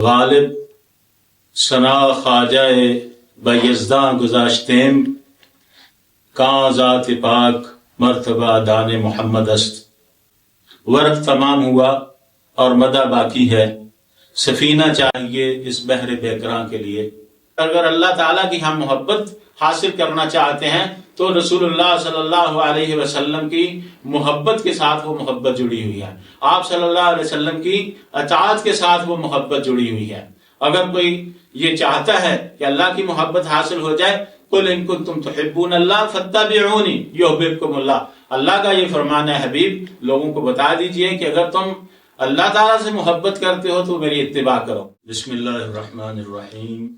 غالب سنا خواجہ بیزداں گذاشتیم کاں ذات پاک مرتبہ دان محمد است۔ ورق تمام ہوا اور مدہ باقی ہے، سفینہ چاہیے اس بحر بیکراں کے لیے۔ اگر اللہ تعالیٰ کی ہم محبت حاصل کرنا چاہتے ہیں تو رسول اللہ صلی اللہ علیہ وسلم کی محبت کے ساتھ وہ محبت جڑی ہوئی ہے، آپ صلی اللہ علیہ وسلم کی اطاعت کے ساتھ وہ محبت جڑی ہوئی ہے۔ اگر کوئی یہ چاہتا ہے کہ اللہ کی محبت حاصل ہو جائے، قل ان کنتم تحبون اللہ فاتبعونی یحببکم اللہ، اللہ کا یہ فرمان ہے حبیب، لوگوں کو بتا دیجئے کہ اگر تم اللہ تعالیٰ سے محبت کرتے ہو تو میری اتباع کرو۔ بسم اللہ الرحمن الرحیم،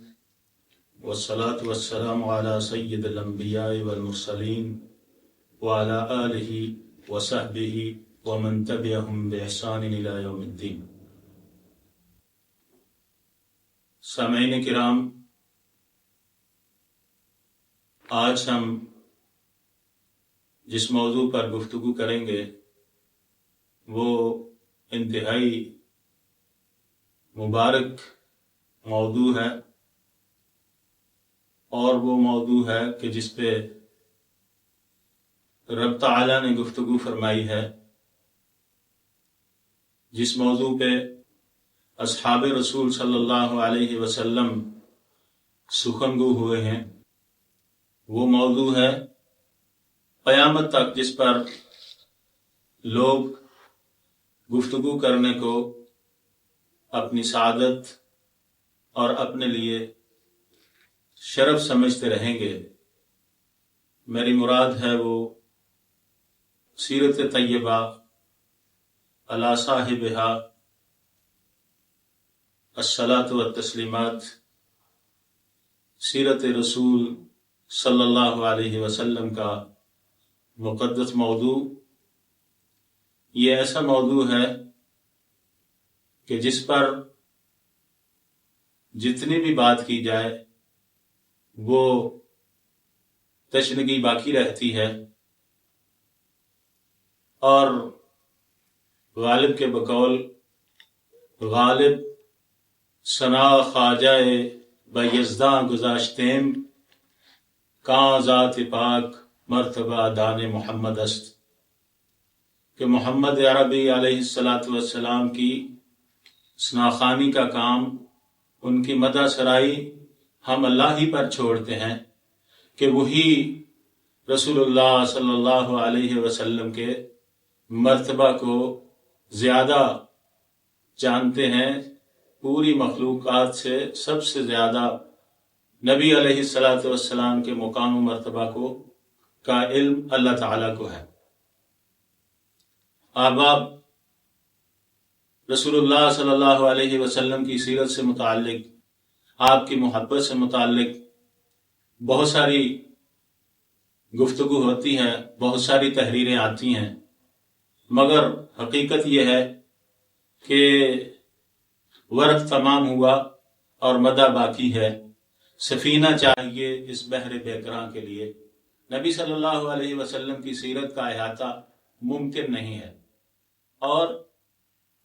والصلاة والسلام على سید الانبیاء والمرسلین وعلى آلہ وصحبہ ومن تبعہم بإحسان الى یوم الدین۔ سامعین کرام، آج ہم جس موضوع پر گفتگو کریں گے وہ انتہائی مبارک موضوع ہے، اور وہ موضوع ہے کہ جس پہ رب تعالیٰ نے گفتگو فرمائی ہے، جس موضوع پہ اصحاب رسول صلی اللہ علیہ وسلم سخن گو ہوئے ہیں، وہ موضوع ہے قیامت تک جس پر لوگ گفتگو کرنے کو اپنی سعادت اور اپنے لیے شرف سمجھتے رہیں گے۔ میری مراد ہے وہ سیرت طیبہ علی صاحبہا الصلاۃ والتسلیمات، سیرت رسول صلی اللہ علیہ وسلم کا مقدس موضوع۔ یہ ایسا موضوع ہے کہ جس پر جتنی بھی بات کی جائے وہ تشنگی باقی رہتی ہے، اور غالب کے بقول غالب سنا خواجہ بیزداں گذاشتیم کاں ذات پاک مرتبہ دان محمد است، کہ محمد عربی علیہ السلام کی ثناخوانی کا کام، ان کی مدح سرائی ہم اللہ ہی پر چھوڑتے ہیں کہ وہی رسول اللہ صلی اللہ علیہ وسلم کے مرتبہ کو زیادہ جانتے ہیں، پوری مخلوقات سے سب سے زیادہ نبی علیہ السلام کے مقام و مرتبہ کا علم اللہ تعالیٰ کو ہے۔ احباب، رسول اللہ صلی اللہ علیہ وسلم کی سیرت سے متعلق، آپ کی محبت سے متعلق بہت ساری گفتگو ہوتی ہے، بہت ساری تحریریں آتی ہیں، مگر حقیقت یہ ہے کہ ورق تمام ہوا اور مدہ باقی ہے، سفینہ چاہیے اس بحر بیکراں کے لیے۔ نبی صلی اللہ علیہ وسلم کی سیرت کا احاطہ ممکن نہیں ہے، اور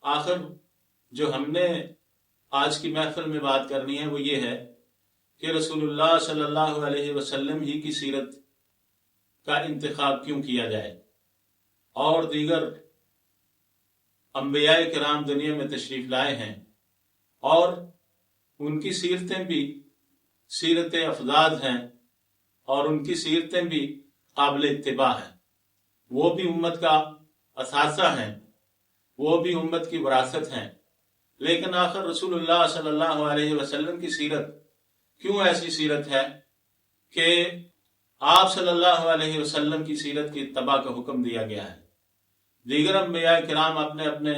آخر جو ہم نے آج کی محفل میں بات کرنی ہے وہ یہ ہے کہ رسول اللہ صلی اللہ علیہ وسلم ہی کی سیرت کا انتخاب کیوں کیا جائے، اور دیگر انبیاء کرام دنیا میں تشریف لائے ہیں اور ان کی سیرتیں بھی سیرت افضال ہیں، اور ان کی سیرتیں بھی قابل اتباع ہیں، وہ بھی امت کا اثاثہ ہیں، وہ بھی امت کی وراثت ہیں، لیکن آخر رسول اللہ صلی اللہ علیہ وسلم کی سیرت کیوں ایسی سیرت ہے کہ آپ صلی اللہ علیہ وسلم کی سیرت کی اتباع کا حکم دیا گیا ہے۔ دیگر انبیاء کرام اپنے اپنے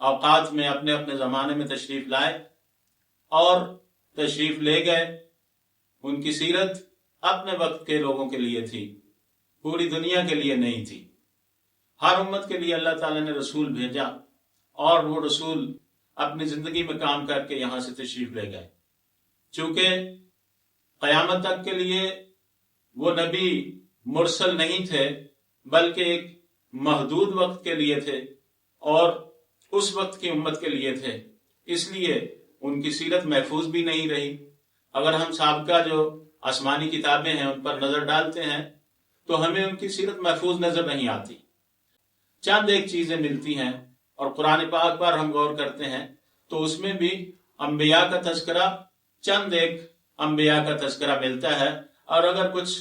اوقات میں، اپنے اپنے زمانے میں تشریف لائے اور تشریف لے گئے، ان کی سیرت اپنے وقت کے لوگوں کے لیے تھی، پوری دنیا کے لیے نہیں تھی۔ ہر امت کے لیے اللہ تعالیٰ نے رسول بھیجا، اور وہ رسول اپنی زندگی میں کام کر کے یہاں سے تشریف لے گئے۔ چونکہ قیامت تک کے لیے وہ نبی مرسل نہیں تھے، بلکہ ایک محدود وقت کے لیے تھے، اور اس وقت کی امت کے لیے تھے، اس لیے ان کی سیرت محفوظ بھی نہیں رہی. اگر ہم سابقہ جو آسمانی کتابیں ہیں ان پر نظر ڈالتے ہیں تو ہمیں ان کی سیرت محفوظ نظر نہیں آتی. چند ایک چیزیں ملتی ہیں، اور قرآن پاک پر ہم غور کرتے ہیں تو اس میں بھی انبیاء کا تذکرہ، چند ایک انبیاء کا تذکرہ ملتا ہے. اور اگر کچھ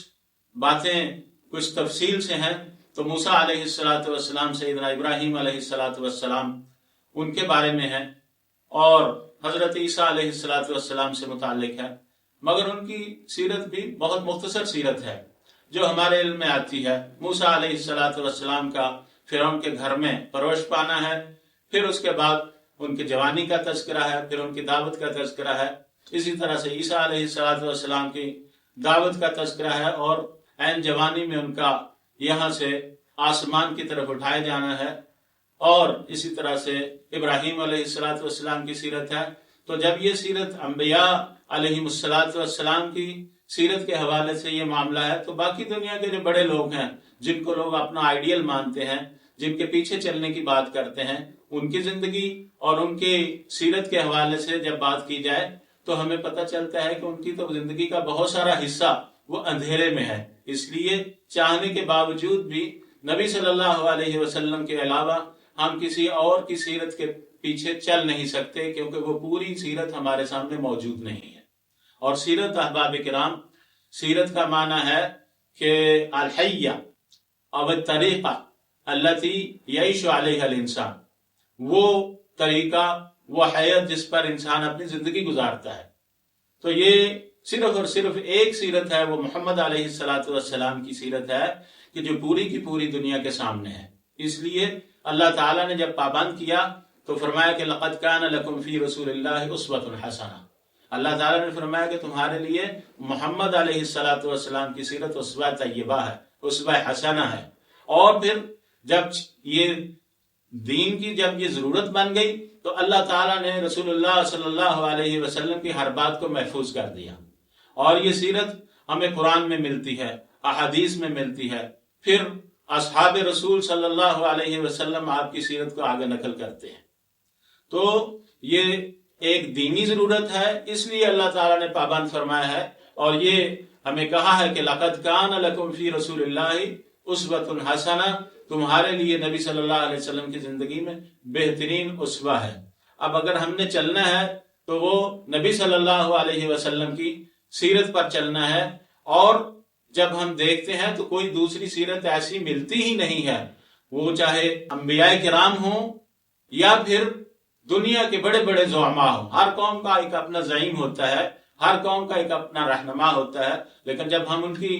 باتیں کچھ تفصیل سے ہیں تو موسیٰ علیہ السلام، سیدنا ابراہیم علیہ السلام ان کے بارے میں ہے، اور حضرت عیسیٰ علیہ السلام سے متعلق ہے. مگر ان کی سیرت بھی بہت مختصر سیرت ہے جو ہمارے علم میں آتی ہے. موسیٰ علیہ السلام کا فرعون کے گھر میں پرورش پانا ہے، پھر اس کے بعد ان کی جوانی کا تذکرہ ہے، پھر ان کی دعوت کا تذکرہ ہے. اسی طرح سے عیسیٰ علیہ السلام کی دعوت کا تذکرہ ہے، اور عین جوانی میں ان کا یہاں سے آسمان کی طرف اٹھائے جانا ہے. اور اسی طرح سے ابراہیم علیہ السلام کی سیرت ہے. تو جب یہ سیرت انبیاء علیہ السلام کی سیرت کے حوالے سے یہ معاملہ ہے، تو باقی دنیا کے جو بڑے لوگ ہیں جن کو لوگ اپنا آئیڈیل مانتے ہیں، جن کے پیچھے چلنے کی بات کرتے ہیں، ان کی زندگی اور ان کی سیرت کے حوالے سے جب بات کی جائے تو ہمیں پتہ چلتا ہے کہ ان کی تو زندگی کا بہت سارا حصہ وہ اندھیرے میں ہے. اس لیے چاہنے کے باوجود بھی نبی صلی اللہ علیہ وسلم کے علاوہ ہم کسی اور کی سیرت کے پیچھے چل نہیں سکتے، کیونکہ وہ پوری سیرت ہمارے سامنے موجود نہیں ہے. اور سیرت احباب کرام، سیرت کا معنی ہے کہ الحیہ او الطریقہ التي یعیش علیہ الانسان، وہ طریقہ، وہ حیات جس پر انسان اپنی زندگی گزارتا ہے. تو یہ صرف اور صرف ایک سیرت ہے، وہ محمد علیہ السلام کی سیرت ہے کہ جو پوری کی پوری دنیا کے سامنے ہے. اس لیے اللہ تعالیٰ نے جب پابند کیا تو فرمایا کہ لقد کان لکم فی رسول اللہ اسوۃ حسنہ. اللہ تعالیٰ نے فرمایا کہ تمہارے لیے محمد علیہ السلام کی سیرت اسوہ طیبہ ہے، اسوہ حسنہ ہے. اور پھر جب یہ دین کی جب یہ ضرورت بن گئی تو اللہ تعالیٰ نے رسول اللہ صلی اللہ علیہ وسلم کی ہر بات کو محفوظ کر دیا. اور یہ سیرت ہمیں قرآن میں ملتی ہے، احادیث میں ملتی ہے. پھر اصحاب رسول صلی اللہ علیہ وسلم آپ کی سیرت کو آگے نقل کرتے ہیں. تو یہ ایک دینی ضرورت ہے، اس لیے اللہ تعالیٰ نے پابند فرمایا ہے. اور یہ ہمیں کہا ہے کہ لقد کان لکم فی رسول اللہ اسوۃ حسنہ، تمہارے لیے نبی صلی اللہ علیہ وسلم کی زندگی میں بہترین اسوہ ہے. اب اگر ہم نے چلنا ہے تو وہ نبی صلی اللہ علیہ وسلم کی سیرت پر چلنا ہے. اور جب ہم دیکھتے ہیں تو کوئی دوسری سیرت ایسی ملتی ہی نہیں ہے، وہ چاہے انبیاء کرام ہوں یا پھر دنیا کے بڑے بڑے زعماء ہوں. ہر قوم کا ایک اپنا زعیم ہوتا ہے، ہر قوم کا ایک اپنا رہنما ہوتا ہے. لیکن جب ہم ان کی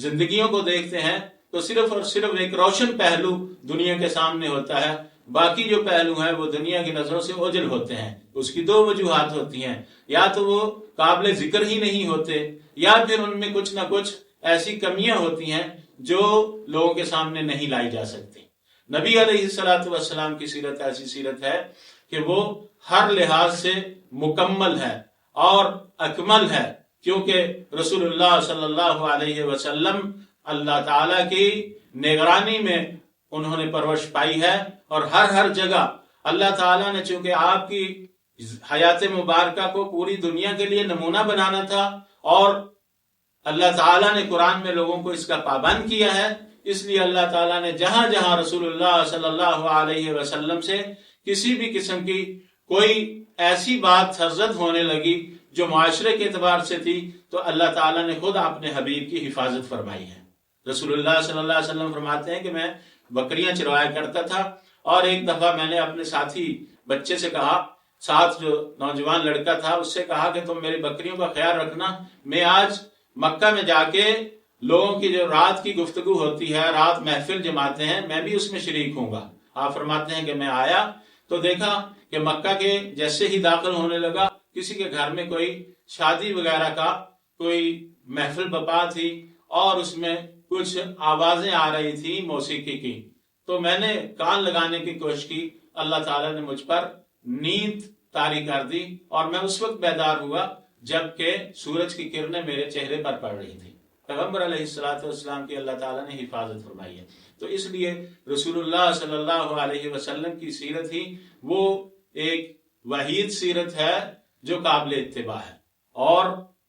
زندگیوں کو دیکھتے ہیں تو صرف اور صرف ایک روشن پہلو دنیا کے سامنے ہوتا ہے، باقی جو پہلو ہیں وہ دنیا کی نظروں سے اوجھل ہوتے ہیں. اس کی دو وجوہات ہوتی ہیں، یا تو وہ قابل ذکر ہی نہیں ہوتے، یا پھر ان میں کچھ نہ کچھ ایسی کمیاں ہوتی ہیں جو لوگوں کے سامنے نہیں لائی جا سکتی. نبی علیہ السلام کی سیرت ایسی سیرت ہے کہ وہ ہر لحاظ سے مکمل ہے اور اکمل ہے، کیونکہ رسول اللہ صلی اللہ علیہ وسلم اللہ تعالیٰ کی نگرانی میں انہوں نے پرورش پائی ہے. اور ہر جگہ اللہ تعالیٰ نے چونکہ آپ کی حیات مبارکہ کو پوری دنیا کے لیے نمونہ بنانا تھا، اور اللہ تعالیٰ نے قرآن میں لوگوں کو اس کا پابند کیا ہے، اس لیے اللہ تعالیٰ نے جہاں جہاں رسول اللہ صلی اللہ علیہ وسلم سے کسی بھی قسم کی کوئی ایسی بات سرزد ہونے لگی جو معاشرے کے اعتبار سے تھی تو اللہ تعالیٰ نے خود اپنے حبیب کی حفاظت فرمائی ہے. رسول اللہ صلی اللہ علیہ وسلم فرماتے ہیں کہ میں بکریاں چروایا کرتا تھا، اور ایک دفعہ میں نے اپنے ساتھی بچے سے کہا، ساتھ جو نوجوان لڑکا تھا اس سے کہا کہ تم میری بکریوں کا خیال رکھنا، میں آج مکہ میں جا کے لوگوں کی جو رات کی گفتگو ہوتی ہے، رات محفل جماتے ہیں، میں بھی اس میں شریک ہوں گا. آپ فرماتے ہیں کہ میں آیا تو دیکھا کہ مکہ کے جیسے ہی داخل ہونے لگا کسی کے گھر میں کوئی شادی وغیرہ کا کوئی محفل بپا تھی، اور اس میں کچھ آوازیں آ رہی تھی موسیقی کی. تو میں نے کان لگانے کی کوشش کی، اللہ تعالیٰ نے مجھ پر نیند طاری کر دی، اور میں اس وقت بیدار ہوا جبکہ سورج کی کرنیں میرے چہرے پر پڑ رہی تھی. پیغمبر علیہ السلام کی اللہ تعالیٰ نے حفاظت فرمائی ہے. تو اس لیے رسول اللہ صلی اللہ علیہ وسلم کی سیرت ہی وہ ایک وحید سیرت ہے جو قابل اتباع ہے، اور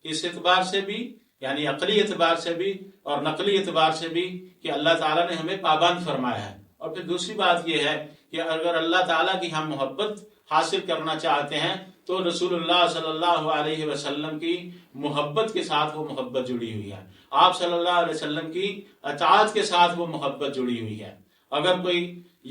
اس اعتبار سے بھی یعنی عقلی اعتبار سے بھی اور نقلی اعتبار سے بھی کہ اللہ تعالیٰ نے ہمیں پابند فرمایا ہے۔ اور پھر دوسری بات یہ ہے کہ اگر اللہ تعالیٰ کی ہم محبت حاصل کرنا چاہتے ہیں تو رسول اللہ صلی اللہ علیہ وسلم کی محبت کے ساتھ وہ محبت جڑی ہوئی ہے، آپ صلی اللہ علیہ وسلم کی اطاعت کے ساتھ وہ محبت جڑی ہوئی ہے۔ اگر کوئی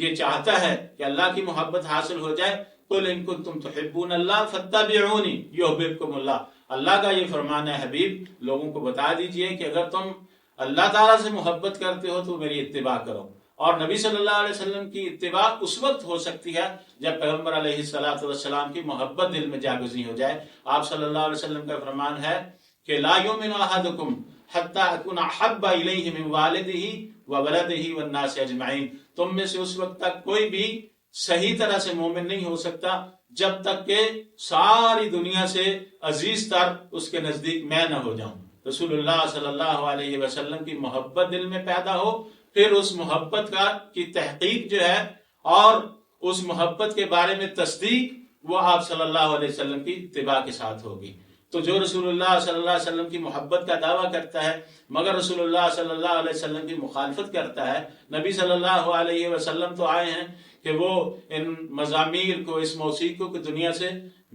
یہ چاہتا ہے کہ اللہ کی محبت حاصل ہو جائے، قُلْ إِن كُنتُمْ تُحِبُّونَ اللَّهَ فَاتَّبِعُونِي يُحْبِبْكُمُ اللَّهُ، اللہ کا یہ فرمان ہے حبیب، لوگوں کو بتا دیجئے کہ اگر تم اللہ تعالیٰ سے محبت کرتے ہو تو میری اتباع کرو۔ اور نبی صلی اللہ علیہ وسلم کی اتباع اس وقت ہو سکتی ہے جب پیغمبر علیہ السلام کی محبت دل میں جاگزی ہو جائے۔ آپ صلی اللہ علیہ وسلم کا فرمان ہے کہ لا یؤمن احدکم حتی اکون احب الیہ من والدہ وولدہ والناس اجمعین، تم میں سے اس وقت تک کوئی بھی صحیح طرح سے مومن نہیں ہو سکتا جب تک کہ ساری دنیا سے عزیز تر اس کے نزدیک میں نہ ہو جاؤں۔ رسول اللہ صلی اللہ علیہ وسلم کی محبت دل میں پیدا ہو، پھر اس محبت کی تحقیق جو ہے اور اس محبت کے بارے میں تصدیق وہ آپ صلی اللہ علیہ وسلم کی اتباع کے ساتھ ہوگی۔ تو جو رسول اللہ صلی اللہ علیہ وسلم کی محبت کا دعویٰ کرتا ہے مگر رسول اللہ صلی اللہ علیہ وسلم کی مخالفت کرتا ہے، نبی صلی اللہ علیہ وسلم تو آئے ہیں کہ وہ ان مزامیر کو، اس موسیقی کو دنیا سے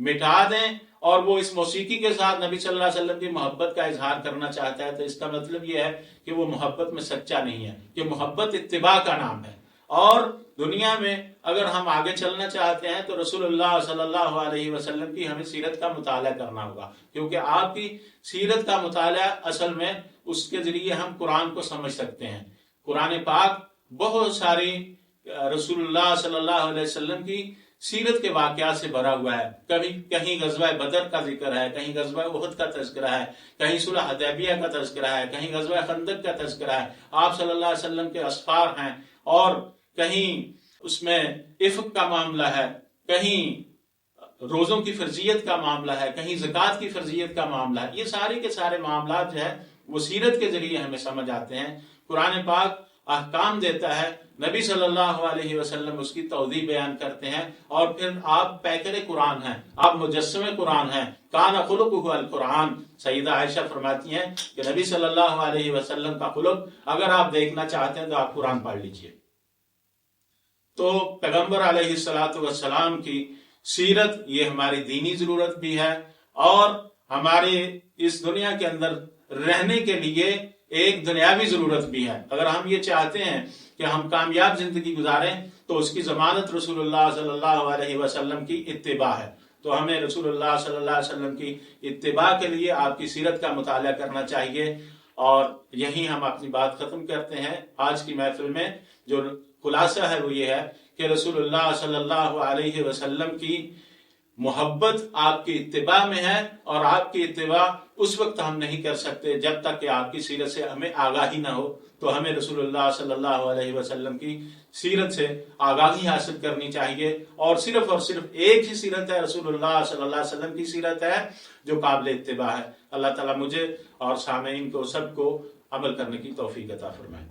مٹا دیں، اور وہ اس موسیقی کے ساتھ نبی صلی اللہ علیہ وسلم کی محبت کا اظہار کرنا چاہتا ہے، تو اس کا مطلب یہ ہے کہ وہ محبت میں سچا نہیں ہے، کہ محبت اتباع کا نام ہے۔ اور دنیا میں اگر ہم آگے چلنا چاہتے ہیں تو رسول اللہ صلی اللہ علیہ وسلم کی ہمیں سیرت کا مطالعہ کرنا ہوگا، کیونکہ آپ کی سیرت کا مطالعہ اصل میں اس کے ذریعے ہم قرآن کو سمجھ سکتے ہیں۔ قرآن پاک بہت ساری رسول اللہ صلی اللہ علیہ وسلم کی سیرت کے واقعات سے بھرا ہوا ہے، کہیں غزوہ بدر کا ذکر ہے، کہیں غزوہ احد کا تذکرہ ہے، کہیں صلح حدیبیہ کا تذکرہ ہے، کہیں غزوہ خندق کا تذکرہ ہے، آپ صلی اللہ علیہ وسلم کے اسفار ہیں، اور کہیں اس میں عفق کا معاملہ ہے، کہیں روزوں کی فرضیت کا معاملہ ہے، کہیں زکوٰۃ کی فرضیت کا معاملہ ہے۔ یہ سارے کے سارے معاملات جو ہے وہ سیرت کے ذریعے ہمیں سمجھ آتے ہیں۔ قرآن پاک احکام دیتا ہے، نبی صلی اللہ علیہ وسلم اس کی توضیح بیان کرتے ہیں، اور پھر آپ پیکر قرآن ہیں، آپ مجسم قرآن ہیں۔ کان خلقہ القرآن، سیدہ عائشہ فرماتی ہیں کہ نبی صلی اللہ علیہ وسلم کا خلق اگر آپ دیکھنا چاہتے ہیں تو آپ قرآن پڑھ لیجئے۔ تو پیغمبر علیہ السلام کی سیرت یہ ہماری دینی ضرورت بھی ہے، اور ہمارے اس دنیا کے اندر رہنے کے لیے ایک دنیاوی ضرورت بھی ہے۔ اگر ہم یہ چاہتے ہیں کہ ہم کامیاب زندگی گزاریں تو اس کی ضمانت رسول اللہ صلی اللہ علیہ وسلم کی اتباع ہے۔ تو ہمیں رسول اللہ صلی اللہ علیہ وسلم کی اتباع کے لیے آپ کی سیرت کا مطالعہ کرنا چاہیے۔ اور یہی ہم اپنی بات ختم کرتے ہیں۔ آج کی محفل میں جو خلاصہ ہے وہ یہ ہے کہ رسول اللہ صلی اللہ علیہ وسلم کی محبت آپ کی اتباع میں ہے، اور آپ کی اتباع اس وقت ہم نہیں کر سکتے جب تک کہ آپ کی سیرت سے ہمیں آگاہی نہ ہو۔ تو ہمیں رسول اللہ صلی اللہ علیہ وسلم کی سیرت سے آگاہی حاصل کرنی چاہیے، اور صرف ایک ہی سیرت ہے، رسول اللہ صلی اللہ علیہ وسلم کی سیرت ہے جو قابل اتباع ہے۔ اللہ تعالیٰ مجھے اور سامعین کو سب کو عمل کرنے کی توفیق عطا فرمائے۔